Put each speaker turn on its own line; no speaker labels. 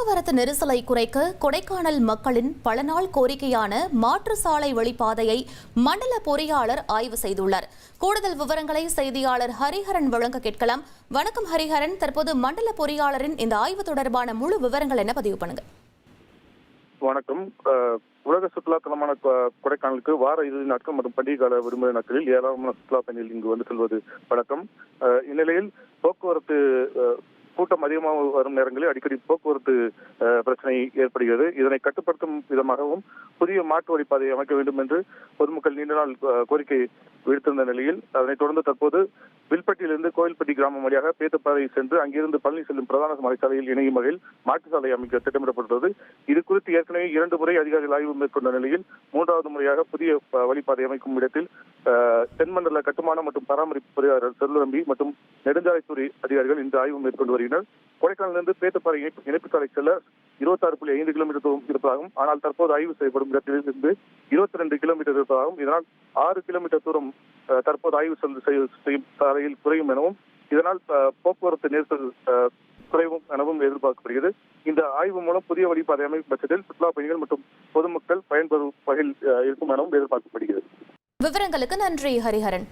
போக்குவரத்து நெரிசலை குறைக்க கொடைக்கானல் மக்களின் பல நாள் கோரிக்கையான மாற்று சாலை வழிப்பாதையை மண்டல பொறியாளர் ஆய்வு செய்துள்ளார். கூடுதல் விவரங்களை செய்தியாளர் ஹரிஹரன் வழங்க கேட்கலாம். வணக்கம் ஹரிஹரன், தற்போது மண்டல பொறியாளரின் இந்த ஆய்வு தொடர்பான முழு விவரங்கள் என்ன பதிவு பண்ணுங்க.
வணக்கம். உலக சுற்றுலா தலமான கொடைக்கானலுக்கு வார இறுதி நாட்கள் மற்றும் பண்டிகை கால விடுமுறை நாட்களில் ஏராளமான சுற்றுலா பயணிகள் இங்கு வந்து செல்வது வழக்கம். இந்நிலையில் போக்குவரத்து கூட்டம் அதிகமாக வரும் நேரங்களில் அடிக்கடி போக்குவரத்து பிரச்சனை ஏற்படுகிறது. இதனை கட்டுப்படுத்தும் விதமாகவும் புதிய மாற்று வழிப்பாதையை அமைக்க வேண்டும் என்று பொதுமக்கள் நீண்ட நாள் கோரிக்கை விடுத்திருந்த நிலையில் அதனைத் தொடர்ந்து தற்போது வில்பட்டியிலிருந்து கோயில்பட்டி கிராமம் வழியாக பேத்துப்பாதை சென்று அங்கிருந்து பழனி செல்லும் பிரதான மலைச்சாலையில் இணையும் வகையில் மாற்று சாலை அமைக்க திட்டமிடப்பட்டுள்ளது. இது குறித்து ஏற்கனவே 2 முறை அதிகாரிகள் ஆய்வு மேற்கொண்ட நிலையில் 3வது முறையாக புதிய வழிப்பாதை அமைக்கும் இடத்தில் தென்மண்டல கட்டுமான மற்றும் பராமரிப்பு பொறியாளர் செல்லுரம்பி மற்றும் நெடுஞ்சாலைத்துறை அதிகாரிகள் இந்த ஆய்வு மேற்கொண்டு வருகின்றனர். கொடைக்கானலிருந்து பேத்துப்பாறை இணைப்பு சாலை செல்ல 26.5 கிலோமீட்டர் தூரம் இருப்பதாகவும், ஆனால் தற்போது ஆய்வு செய்யப்படும் இடத்திலிருந்து 22 கிலோமீட்டர் இருப்பதாகவும், இதனால் 6 கிலோமீட்டர் தூரம் தற்போது ஆய்வு செய்யும் சாலையில் குறையும் எனவும், இதனால் போக்குவரத்து நெரிசல் குறைவும் எனவும் எதிர்பார்க்கப்படுகிறது. இந்த ஆய்வு மூலம் புதிய வழிபாதை அமைக்கும் பட்சத்தில் சுற்றுலா பயணிகள் மற்றும் பொதுமக்கள் பயன்பெறும் வகையில் இருக்கும் எனவும் எதிர்பார்க்கப்படுகிறது.
விவரங்களுக்கு நன்றி ஹரிஹரன்.